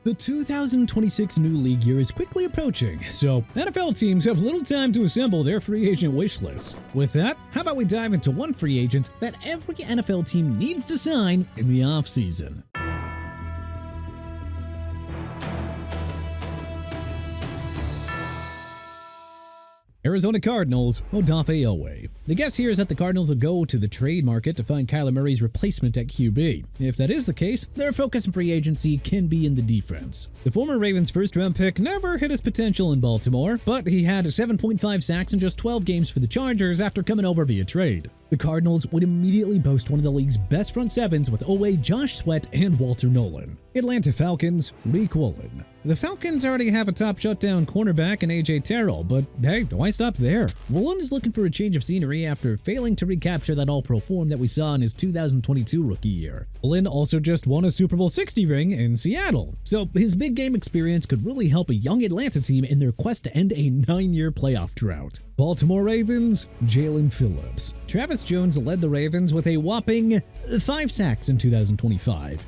The 2026 new league year is quickly approaching, so NFL teams have little time to assemble their free agent wish lists. With that, how about we dive into one free agent that every NFL team needs to sign in the offseason? Arizona Cardinals, Odafe Oweh. The guess here is that the Cardinals will go to the trade market to find Kyler Murray's replacement at QB. If that is the case, their focus in free agency can be in the defense. The former Ravens first-round pick never hit his potential in Baltimore, but he had 7.5 sacks in just 12 games for the Chargers after coming over via trade. The Cardinals would immediately boast one of the league's best front sevens with Oweh, Josh Sweat, and Walter Nolan. Atlanta Falcons, Rick Woolen. The Falcons already have a top shutdown cornerback in A.J. Terrell, but hey, why stop there? Woolen is looking for a change of scenery after failing to recapture that all-pro form that we saw in his 2022 rookie year. Woolen also just won a Super Bowl 60 ring in Seattle, so his big game experience could really help a young Atlanta team in their quest to end a 9-year playoff drought. Baltimore Ravens, Jalen Phillips. Travis Jones led the Ravens with a whopping 5 sacks in 2025.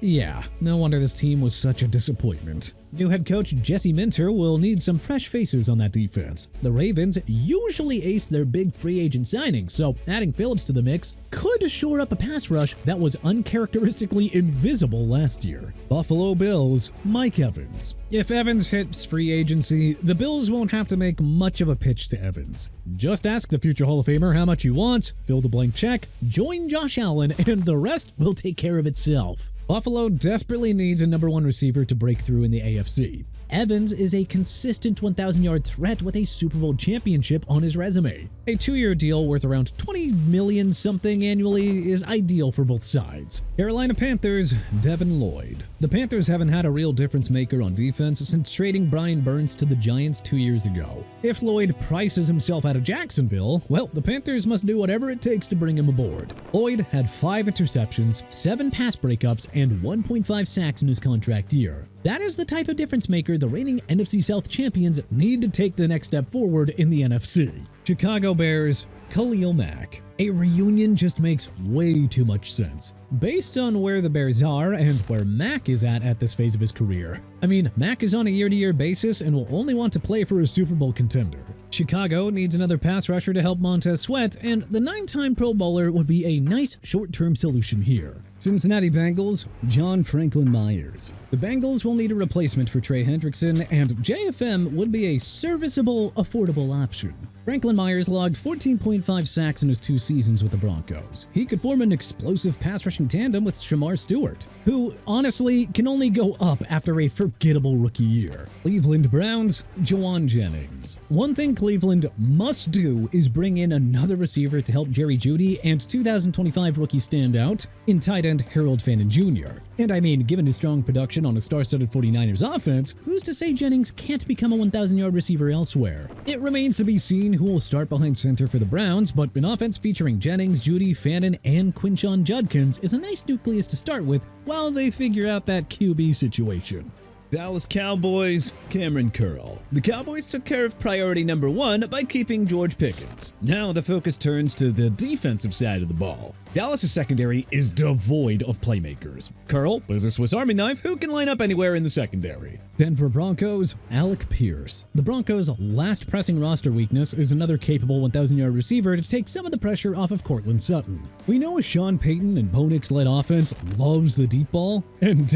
Yeah, no wonder this team was such a disappointment. New head coach Jesse Minter will need some fresh faces on that defense. The Ravens usually ace their big free agent signings, so adding Phillips to the mix could shore up a pass rush that was uncharacteristically invisible last year. Buffalo Bills, Mike Evans. If Evans hits free agency, the Bills won't have to make much of a pitch to Evans. Just ask the future Hall of Famer how much he wants, fill the blank check, join Josh Allen, and the rest will take care of itself. Buffalo desperately needs a number 1 receiver to break through in the AFC. Evans is a consistent 1,000-yard threat with a Super Bowl championship on his resume. A 2-year deal worth around $20 million something annually is ideal for both sides. Carolina Panthers, Devin Lloyd. The Panthers haven't had a real difference maker on defense since trading Brian Burns to the Giants 2 years ago. If Lloyd prices himself out of Jacksonville, well, the Panthers must do whatever it takes to bring him aboard. Lloyd had 5 interceptions, 7 pass breakups, and 1.5 sacks in his contract year. That is the type of difference maker the reigning NFC South champions need to take the next step forward in the NFC. Chicago Bears, Khalil Mack. A reunion just makes way too much sense, based on where the Bears are and where Mack is at this phase of his career. I mean, Mack is on a year-to-year basis and will only want to play for a Super Bowl contender. Chicago needs another pass rusher to help Montez Sweat, and the 9-time Pro Bowler would be a nice short-term solution here. Cincinnati Bengals, John Franklin Myers. The Bengals will need a replacement for Trey Hendrickson, and JFM would be a serviceable, affordable option. Franklin Myers logged 14.5 sacks in his 2 seasons with the Broncos. He could form an explosive pass-rushing tandem with Shamar Stewart, who, honestly, can only go up after a forgettable rookie year. Cleveland Browns, Jawan Jennings. One thing Cleveland must do is bring in another receiver to help Jerry Jeudy and 2025 rookie standout in tight end Harold Fannin Jr. And I mean, given his strong production on a star-studded 49ers offense, who's to say Jennings can't become a 1,000-yard receiver elsewhere? It remains to be seen who will start behind center for the Browns, but an offense featuring Jennings, Jeudy, Fannin, and Quinshon Judkins is a nice nucleus to start with while they figure out that QB situation. Dallas Cowboys, Cameron Curl. The Cowboys took care of priority number 1 by keeping George Pickens. Now the focus turns to the defensive side of the ball. Dallas' secondary is devoid of playmakers. Curl is a Swiss Army knife who can line up anywhere in the secondary. Denver Broncos, Alec Pierce. The Broncos' last pressing roster weakness is another capable 1,000-yard receiver to take some of the pressure off of Cortland Sutton. We know a Sean Payton and Bo Nix-led offense loves the deep ball, and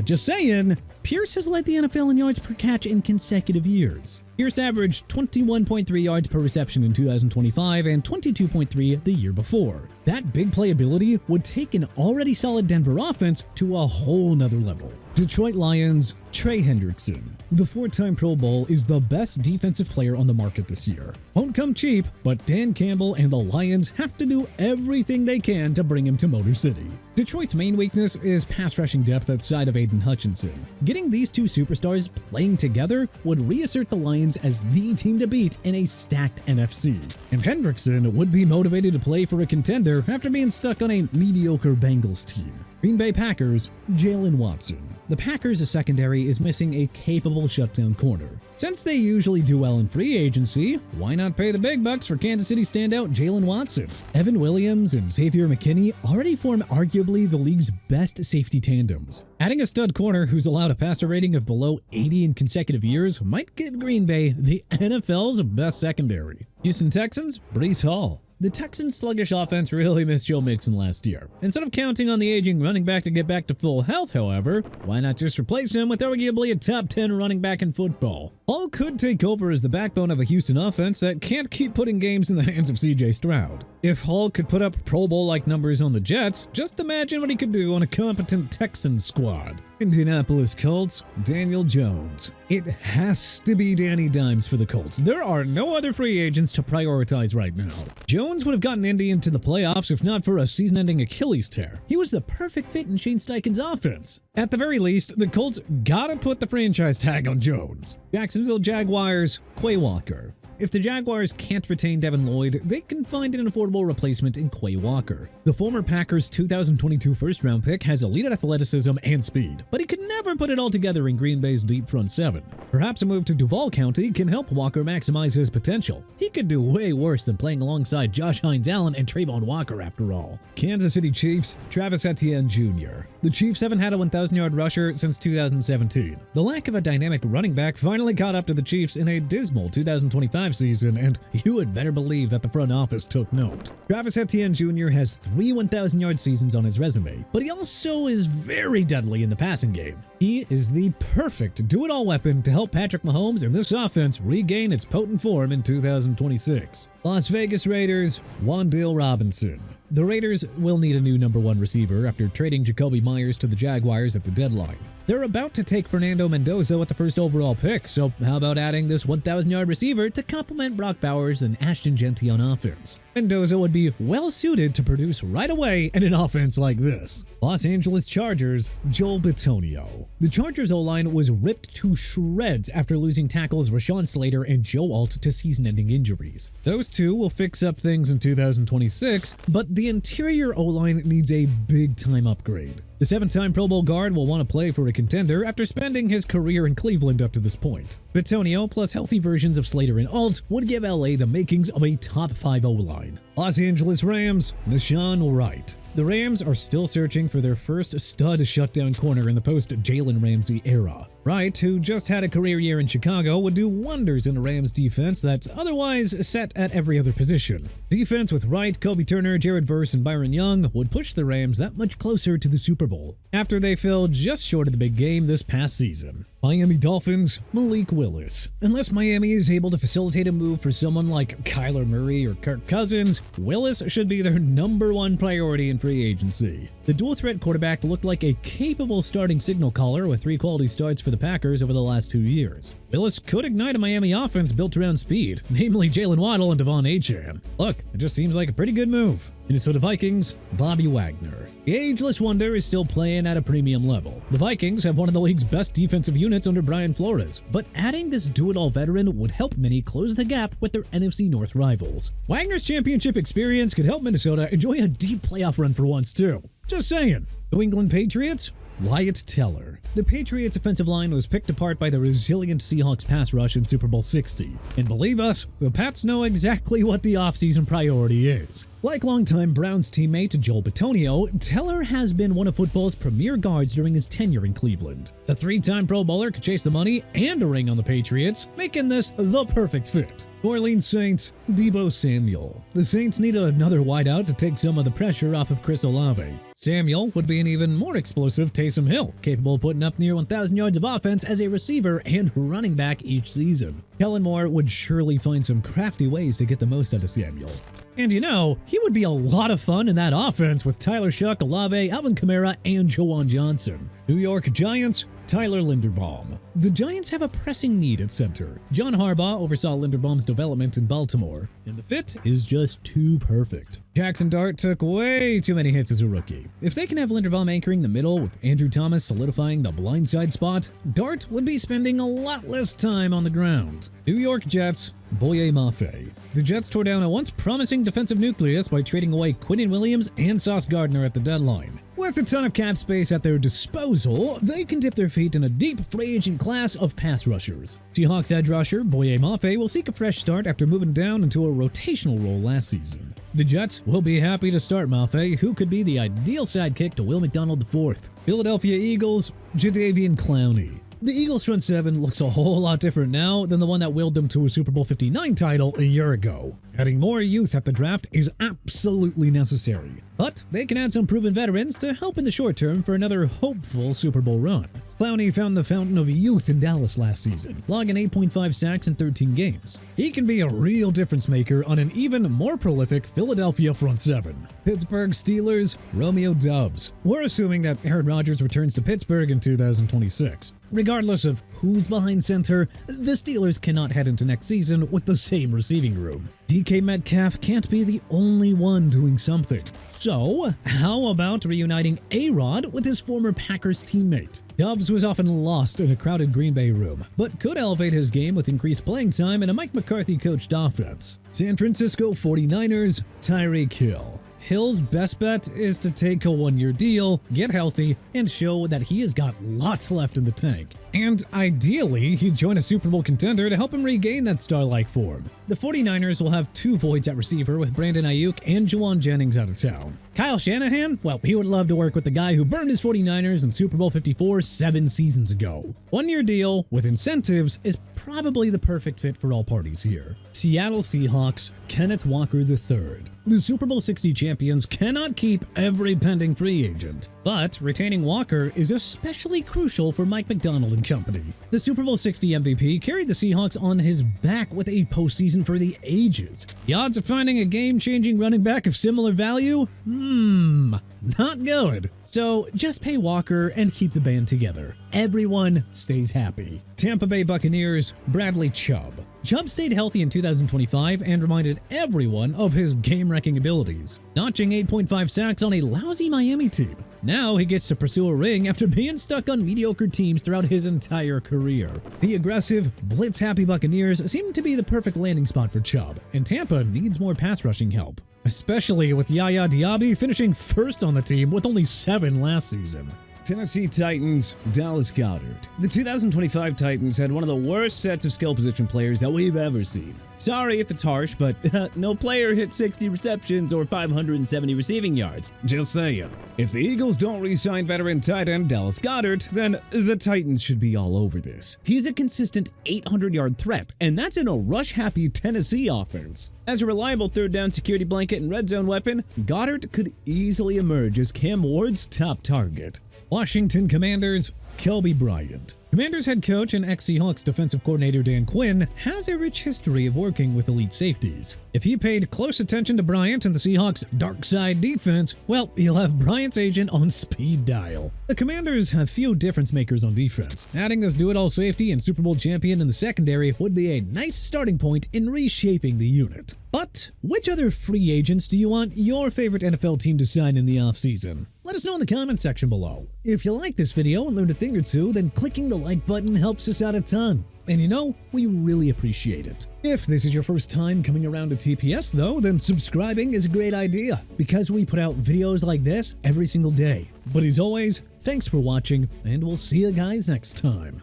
just saying, Pierce has led the NFL in yards per catch in consecutive years. Pierce averaged 21.3 yards per reception in 2025 and 22.3 the year before. That big playability would take an already solid Denver offense to a whole nother level. Detroit Lions, Trey Hendrickson. The 4-time Pro Bowl is the best defensive player on the market this year. Won't come cheap, but Dan Campbell and the Lions have to do everything they can to bring him to Motor City. Detroit's main weakness is pass rushing depth outside of Aiden Hutchinson. Getting these 2 superstars playing together would reassert the Lions as the team to beat in a stacked NFC. And Hendrickson would be motivated to play for a contender after being stuck on a mediocre Bengals team. Green Bay Packers, Jalen Watson. the Packers' secondary is missing a capable shutdown corner. Since they usually do well in free agency, why not pay the big bucks for Kansas City standout Jalen Watson? Evan Williams and Xavier McKinney already form arguably the league's best safety tandems. Adding a stud corner who's allowed a passer rating of below 80 in consecutive years might give Green Bay the NFL's best secondary. Houston Texans, Breece Hall. The Texans' sluggish offense really missed Joe Mixon last year. Instead of counting on the aging running back to get back to full health, however, why not just replace him with arguably a top 10 running back in football? Hall could take over as the backbone of a Houston offense that can't keep putting games in the hands of CJ Stroud. If Hall could put up Pro Bowl-like numbers on the Jets, just imagine what he could do on a competent Texans squad. Indianapolis Colts, Daniel Jones. It has to be Danny Dimes for the Colts. There are no other free agents to prioritize right now. Jones would have gotten Indy into the playoffs if not for a season-ending Achilles tear. He was the perfect fit in Shane Steichen's offense. At the very least, the Colts gotta put the franchise tag on Jones. Jacksonville Jaguars, Quay Walker. If the Jaguars can't retain Devin Lloyd, they can find an affordable replacement in Quay Walker. The former Packers 2022 first-round pick has elite athleticism and speed, but he could never put it all together in Green Bay's deep front seven. Perhaps a move to Duval County can help Walker maximize his potential. He could do way worse than playing alongside Josh Hines-Allen and Trayvon Walker after all. Kansas City Chiefs, Travis Etienne Jr. The Chiefs haven't had a 1,000-yard rusher since 2017. The lack of a dynamic running back finally caught up to the Chiefs in a dismal 2025 season, and you had better believe that the front office took note. Travis Etienne Jr. has 3 1,000-yard seasons on his resume, but he also is very deadly in the passing game. He is the perfect do-it-all weapon to help Patrick Mahomes and this offense regain its potent form in 2026. Las Vegas Raiders, Wan'Dale Robinson. The Raiders will need a new number 1 receiver after trading Jacoby Myers to the Jaguars at the deadline. They're about to take Fernando Mendoza with the first overall pick, so how about adding this 1,000-yard receiver to complement Brock Bowers and Ashton Genty on offense? Mendoza would be well-suited to produce right away in an offense like this. Los Angeles Chargers, Joel Bitonio. The Chargers O-line was ripped to shreds after losing tackles Rashawn Slater and Joe Alt to season-ending injuries. Those two will fix up things in 2026, but the interior O-line needs a big-time upgrade. The 7-time Pro Bowl guard will want to play for a contender after spending his career in Cleveland up to this point. Bitonio plus healthy versions of Slater and Alt would give LA the makings of a top 5 O-line. Los Angeles Rams, Nashawn Wright. The Rams are still searching for their first stud shutdown corner in the post-Jalen Ramsey era. Wright, who just had a career year in Chicago, would do wonders in a Rams defense that's otherwise set at every other position. Defense with Wright, Kobe Turner, Jared Verse, and Byron Young would push the Rams that much closer to the Super Bowl, after they fell just short of the big game this past season. Miami Dolphins, Malik Willis. Unless Miami is able to facilitate a move for someone like Kyler Murray or Kirk Cousins, Willis should be their number 1 priority in free agency. The dual-threat quarterback looked like a capable starting signal caller with 3 quality starts for the Packers over the last 2 years. Willis could ignite a Miami offense built around speed, namely Jalen Waddle and Devon Achane. Look, it just seems like a pretty good move. Minnesota Vikings, Bobby Wagner. The ageless wonder is still playing at a premium level. The Vikings have one of the league's best defensive units under Brian Flores, but adding this do-it-all veteran would help many close the gap with their NFC North rivals. Wagner's championship experience could help Minnesota enjoy a deep playoff run for once too. Just saying. New England Patriots, Wyatt Teller. The Patriots' offensive line was picked apart by the resilient Seahawks pass rush in Super Bowl 60. And believe us, the Pats know exactly what the offseason priority is. Like longtime Browns teammate Joel Bitonio, Teller has been one of football's premier guards during his tenure in Cleveland. The 3-time Pro Bowler could chase the money and a ring on the Patriots, making this the perfect fit. New Orleans Saints, Deebo Samuel. The Saints needed another wideout to take some of the pressure off of Chris Olave. Samuel would be an even more explosive Taysom Hill, capable of putting up near 1,000 yards of offense as a receiver and running back each season. Kellen Moore would surely find some crafty ways to get the most out of Samuel. And you know, he would be a lot of fun in that offense with Tyler Shuck, Olave, Alvin Kamara, and Juwan Johnson. New York Giants, Tyler Linderbaum. The Giants have a pressing need at center. John Harbaugh oversaw Linderbaum's development in Baltimore, and the fit is just too perfect. Jackson Dart took way too many hits as a rookie. If they can have Linderbaum anchoring the middle with Andrew Thomas solidifying the blindside spot, Dart would be spending a lot less time on the ground. New York Jets, Boye Mafe. The Jets tore down a once promising defensive nucleus by trading away Quinnen Williams and Sauce Gardner at the deadline. Where With a ton of cap space at their disposal, they can dip their feet in a deep free agent class of pass rushers. Seahawks edge rusher Boye Mafe will seek a fresh start after moving down into a rotational role last season. The Jets will be happy to start Mafe, who could be the ideal sidekick to Will McDonald IV. Philadelphia Eagles, Jadeveon Clowney. The Eagles' front seven looks a whole lot different now than the one that willed them to a Super Bowl 59 title a year ago. Adding more youth at the draft is absolutely necessary, but they can add some proven veterans to help in the short term for another hopeful Super Bowl run. Clowney found the fountain of youth in Dallas last season, logging 8.5 sacks in 13 games. He can be a real difference maker on an even more prolific Philadelphia front seven. Pittsburgh Steelers, Romeo Doubs. We're assuming that Aaron Rodgers returns to Pittsburgh in 2026. Regardless of who's behind center, the Steelers cannot head into next season with the same receiving room. DK Metcalf can't be the only one doing something. So, how about reuniting A-Rod with his former Packers teammate? Doubs was often lost in a crowded Green Bay room, but could elevate his game with increased playing time in a Mike McCarthy-coached offense. San Francisco 49ers, Tyreek Hill. Hill's best bet is to take a one-year deal, get healthy, and show that he has got lots left in the tank. And ideally, he'd join a Super Bowl contender to help him regain that star-like form. The 49ers will have two voids at receiver with Brandon Ayuk and Juwan Jennings out of town. Kyle Shanahan? Well, he would love to work with the guy who burned his 49ers in Super Bowl 54 7 seasons ago. One-year deal with incentives is probably the perfect fit for all parties here. Seattle Seahawks, Kenneth Walker III. The Super Bowl 60 champions cannot keep every pending free agent, but retaining Walker is especially crucial for Mike McDonald and company. The Super Bowl 60 MVP carried the Seahawks on his back with a postseason for the ages. The odds of finding a game-changing running back of similar value? Not good. So just pay Walker and keep the band together. Everyone stays happy. Tampa Bay Buccaneers, Bradley Chubb. Chubb stayed healthy in 2025 and reminded everyone of his game-wrecking abilities, notching 8.5 sacks on a lousy Miami team. Now he gets to pursue a ring after being stuck on mediocre teams throughout his entire career. The aggressive, blitz-happy Buccaneers seem to be the perfect landing spot for Chubb, and Tampa needs more pass-rushing help, especially with Yaya Diaby finishing first on the team with only 7 last season. Tennessee Titans, Dallas Goedert. The 2025 Titans had one of the worst sets of skill position players that we've ever seen. Sorry if it's harsh, but no player hit 60 receptions or 570 receiving yards. Just saying. If the Eagles don't re-sign veteran tight end Dallas Goedert, then the Titans should be all over this. He's a consistent 800-yard threat, and that's in a rush-happy Tennessee offense. As a reliable third-down security blanket and red zone weapon, Goedert could easily emerge as Cam Ward's top target. Washington Commanders, Kelby Bryant. Commanders head coach and ex-Seahawks defensive coordinator Dan Quinn has a rich history of working with elite safeties. If he paid close attention to Bryant and the Seahawks' dark side defense, well, he'll have Bryant's agent on speed dial. The Commanders have few difference makers on defense. Adding this do-it-all safety and Super Bowl champion in the secondary would be a nice starting point in reshaping the unit. But which other free agents do you want your favorite NFL team to sign in the offseason? Let us know in the comment section below. If you like this video and learned a thing or two, then clicking the like button helps us out a ton. And you know, we really appreciate it. If this is your first time coming around to TPS though, then subscribing is a great idea, because we put out videos like this every single day. But as always, thanks for watching, and we'll see you guys next time.